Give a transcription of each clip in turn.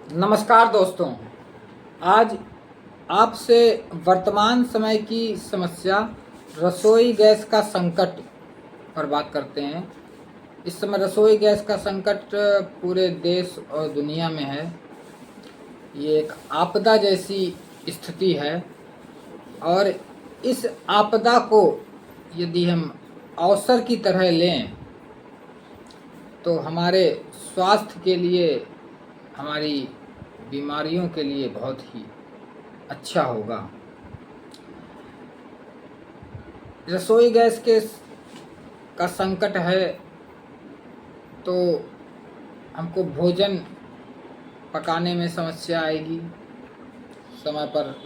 नमस्कार दोस्तों। आज आपसे वर्तमान समय की समस्या रसोई गैस का संकट पर बात करते हैं। इस समय रसोई गैस का संकट पूरे देश और दुनिया में है। ये एक आपदा जैसी स्थिति है और इस आपदा को यदि हम अवसर की तरह लें तो हमारे स्वास्थ्य के लिए, हमारी बीमारियों के लिए बहुत ही अच्छा होगा। रसोई गैस का संकट है तो हमको भोजन पकाने में समस्या आएगी, समय पर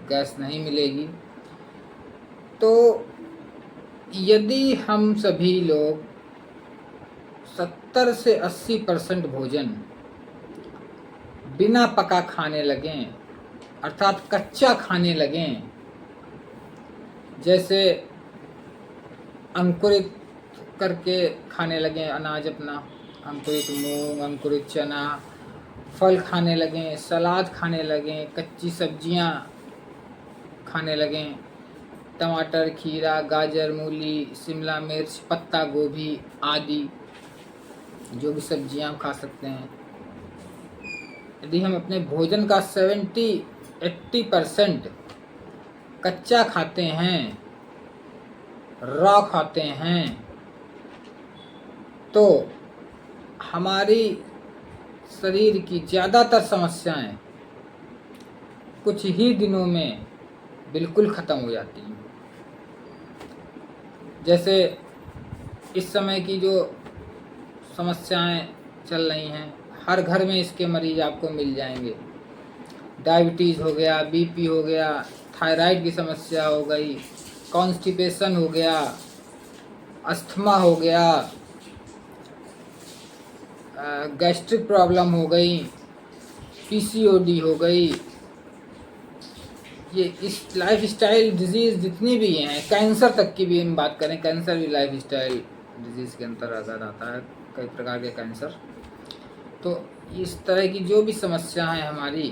गैस नहीं मिलेगी। तो यदि हम सभी लोग 70 से 80% भोजन बिना पका खाने लगें, अर्थात कच्चा खाने लगें, जैसे अंकुरित करके खाने लगें अनाज अपना, अंकुरित मूंग, अंकुरित चना, फल खाने लगें, सलाद खाने लगें, कच्ची सब्जियां खाने लगें, टमाटर, खीरा, गाजर, मूली, शिमला मिर्च, पत्ता गोभी आदि जो भी सब्जियां हम खा सकते हैं। यदि हम अपने भोजन का 70-80% कच्चा खाते हैं, रॉ खाते हैं, तो हमारी शरीर की ज़्यादातर समस्याएं कुछ ही दिनों में बिल्कुल ख़त्म हो जाती हैं। जैसे इस समय की जो समस्याएं चल रही हैं, हर घर में इसके मरीज आपको मिल जाएंगे। डायबिटीज़ हो गया, बीपी हो गया, थायराइड की समस्या हो गई, कॉन्स्टिपेशन हो गया, अस्थमा हो गया, गैस्ट्रिक प्रॉब्लम हो गई, पीसीओडी हो गई। ये इस लाइफस्टाइल डिजीज़ जितनी भी हैं, कैंसर तक की भी हम बात करें, कैंसर भी लाइफस्टाइल डिजीज़ के अंतर्गत आता है, कई प्रकार के कैंसर। तो इस तरह की जो भी समस्याएं हमारे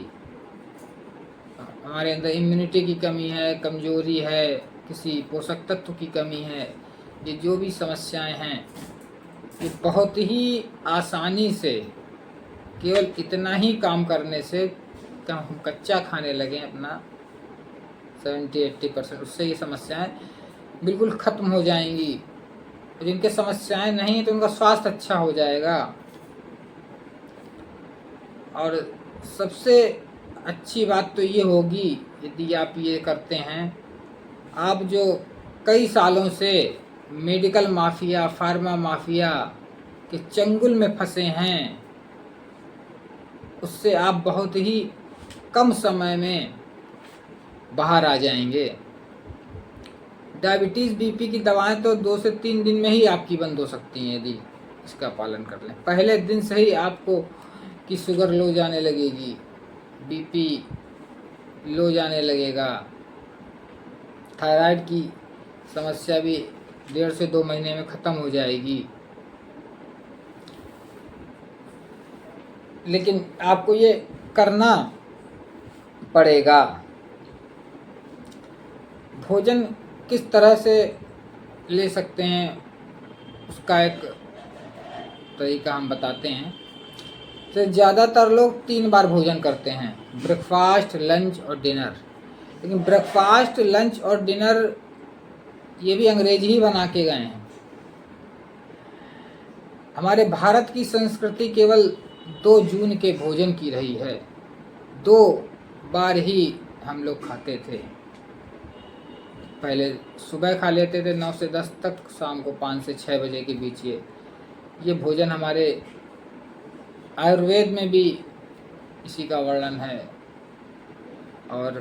अंदर इम्यूनिटी की कमी है, कमजोरी है, किसी पोषक तत्व की कमी है, ये जो भी समस्याएं हैं, ये बहुत ही आसानी से केवल इतना ही काम करने से हम कच्चा खाने लगें अपना 70-80%, उससे ये समस्याएं बिल्कुल ख़त्म हो जाएंगी। और जिनके समस्याएं नहीं हैं तो उनका स्वास्थ्य अच्छा हो जाएगा। और सबसे अच्छी बात तो ये होगी यदि आप ये करते हैं, आप जो कई सालों से मेडिकल माफिया, फार्मा माफिया के चंगुल में फंसे हैं, उससे आप बहुत ही कम समय में बाहर आ जाएंगे। डायबिटीज़, बीपी की दवाएं तो 2 से 3 दिन में ही आपकी बंद हो सकती हैं यदि इसका पालन कर लें। पहले दिन से ही आपको की शुगर लो जाने लगेगी, बीपी लो जाने लगेगा, थायराइड की समस्या भी 1.5 से 2 महीने में ख़त्म हो जाएगी। लेकिन आपको ये करना पड़ेगा। भोजन किस तरह से ले सकते हैं उसका एक तरीका हम बताते हैं। तो ज़्यादातर लोग 3 बार भोजन करते हैं, ब्रेकफास्ट, लंच और डिनर। लेकिन ब्रेकफास्ट, लंच और डिनर ये भी अंग्रेज ही बना के गए हैं। हमारे भारत की संस्कृति केवल 2 जून के भोजन की रही है। 2 बार ही हम लोग खाते थे। पहले सुबह खा लेते थे 9 से 10 तक, शाम को 5 से 6 बजे के बीच ये भोजन हमारे आयुर्वेद में भी इसी का वर्णन है। और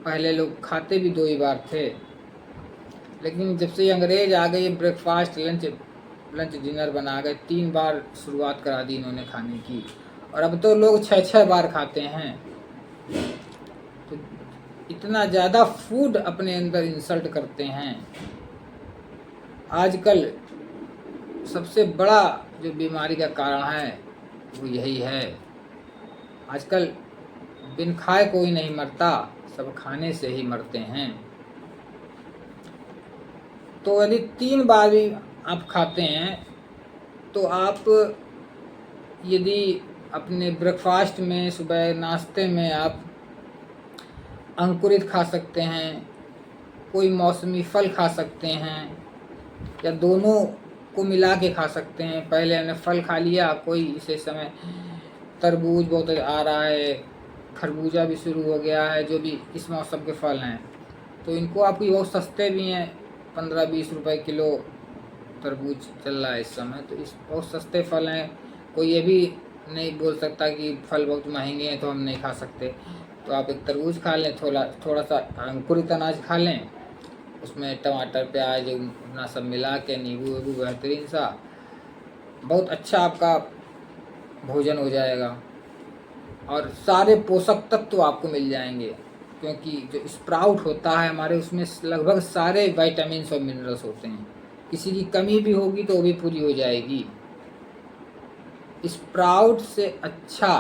पहले लोग खाते भी 2 ही बार थे। लेकिन जब से ये अंग्रेज आ गए, ब्रेकफास्ट, लंच डिनर बना गए, 3 बार शुरुआत करा दी इन्होंने खाने की। और अब तो लोग 6-6 बार खाते हैं। तो इतना ज़्यादा फूड अपने अंदर इंसल्ट करते हैं। आजकल सबसे बड़ा जो बीमारी का कारण है वो यही है। आजकल बिन खाए कोई नहीं मरता, सब खाने से ही मरते हैं। तो यदि 3 बार भी आप खाते हैं तो आप यदि अपने ब्रेकफास्ट में, सुबह नाश्ते में आप अंकुरित खा सकते हैं, कोई मौसमी फल खा सकते हैं, या दोनों को मिला के खा सकते हैं। पहले हमने फल खा लिया, कोई इसे समय तरबूज बहुत आ रहा है, खरबूजा भी शुरू हो गया है, जो भी इस मौसम के फल हैं, तो इनको आपकी बहुत सस्ते भी हैं, 15-20 रुपए किलो तरबूज चल रहा है इस समय। तो इस बहुत सस्ते फल हैं, कोई ये भी नहीं बोल सकता कि फल बहुत महंगे हैं तो हम नहीं खा सकते। तो आप एक तरबूज खा लें, थोड़ा सा अंकुरित अनाज खा लें, उसमें टमाटर प्याज अपना सब मिला के, नींबू वेबू बेहतरीन सा, बहुत अच्छा आपका भोजन हो जाएगा और सारे पोषक तत्व आपको मिल जाएंगे। क्योंकि जो स्प्राउट होता है हमारे, उसमें लगभग सारे विटामिन्स और मिनरल्स होते हैं, किसी की कमी भी होगी तो वो भी पूरी हो जाएगी। स्प्राउट से अच्छा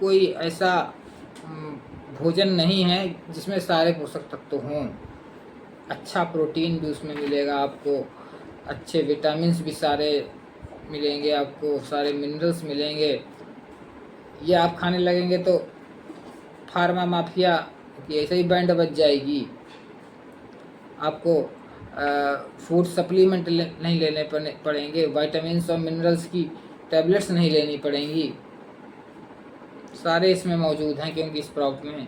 कोई ऐसा भोजन नहीं है जिसमें सारे पोषक तत्व हों। अच्छा प्रोटीन भी उसमें मिलेगा आपको, अच्छे विटामिन्स भी सारे मिलेंगे आपको, सारे मिनरल्स मिलेंगे। ये आप खाने लगेंगे तो फार्मा माफिया की ऐसे ही बैंड बज जाएगी। आपको फूड सप्लीमेंट नहीं लेने पड़ेंगे, विटामिन्स और मिनरल्स की टैबलेट्स नहीं लेनी पड़ेंगी, सारे इसमें मौजूद हैं क्योंकि स्प्राउट में।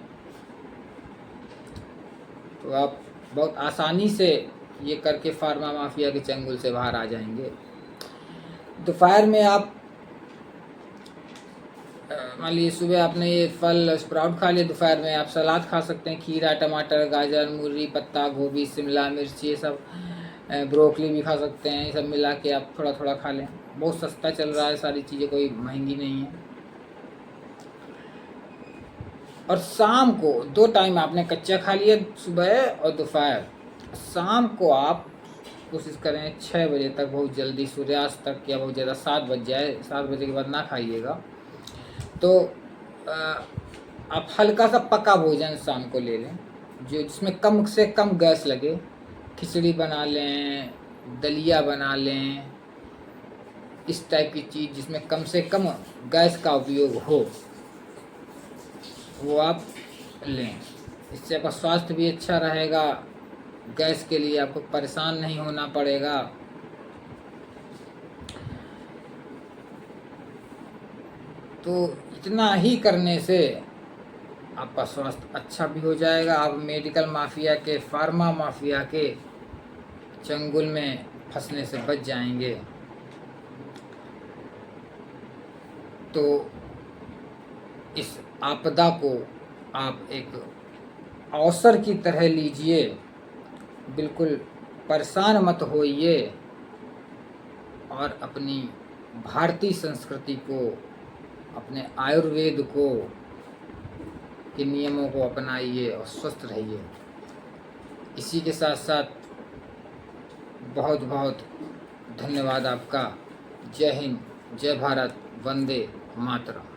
तो आप बहुत आसानी से ये करके फार्मा माफिया के चंगुल से बाहर आ जाएंगे। दोपहर में आप मान लीजिए सुबह आपने ये फल स्प्राउट खा लिया, दोपहर में आप सलाद खा सकते हैं, खीरा, टमाटर, गाजर, मूली, पत्ता गोभी, शिमला मिर्च, ये सब, ब्रोकली भी खा सकते हैं। ये सब मिला के आप थोड़ा थोड़ा खा लें, बहुत सस्ता चल रहा है, सारी चीज़ें कोई महंगी नहीं है। और शाम को 2 टाइम आपने कच्चा खा लिया, सुबह और दोपहर। शाम को आप कोशिश करें 6 बजे तक, बहुत जल्दी सूर्यास्त तक, या बहुत ज़्यादा 7 बज जाए, 7 बजे के बाद ना खाइएगा। तो आप हल्का सा पका भोजन शाम को ले लें, जो जिसमें कम से कम गैस लगे। खिचड़ी बना लें, दलिया बना लें, इस टाइप की चीज़ जिसमें कम से कम गैस का उपयोग हो, वो आप लें। इससे आपका स्वास्थ्य भी अच्छा रहेगा, गैस के लिए आपको परेशान नहीं होना पड़ेगा। तो इतना ही करने से आपका स्वास्थ्य अच्छा भी हो जाएगा, आप मेडिकल माफिया के, फार्मा माफिया के चंगुल में फंसने से बच जाएंगे। तो इस आपदा को आप एक अवसर की तरह लीजिए, बिल्कुल परेशान मत होइए, और अपनी भारतीय संस्कृति को, अपने आयुर्वेद को के नियमों को अपनाइए और स्वस्थ रहिए। इसी के साथ साथ बहुत बहुत धन्यवाद आपका। जय हिंद, जय भारत, वंदे मातरम।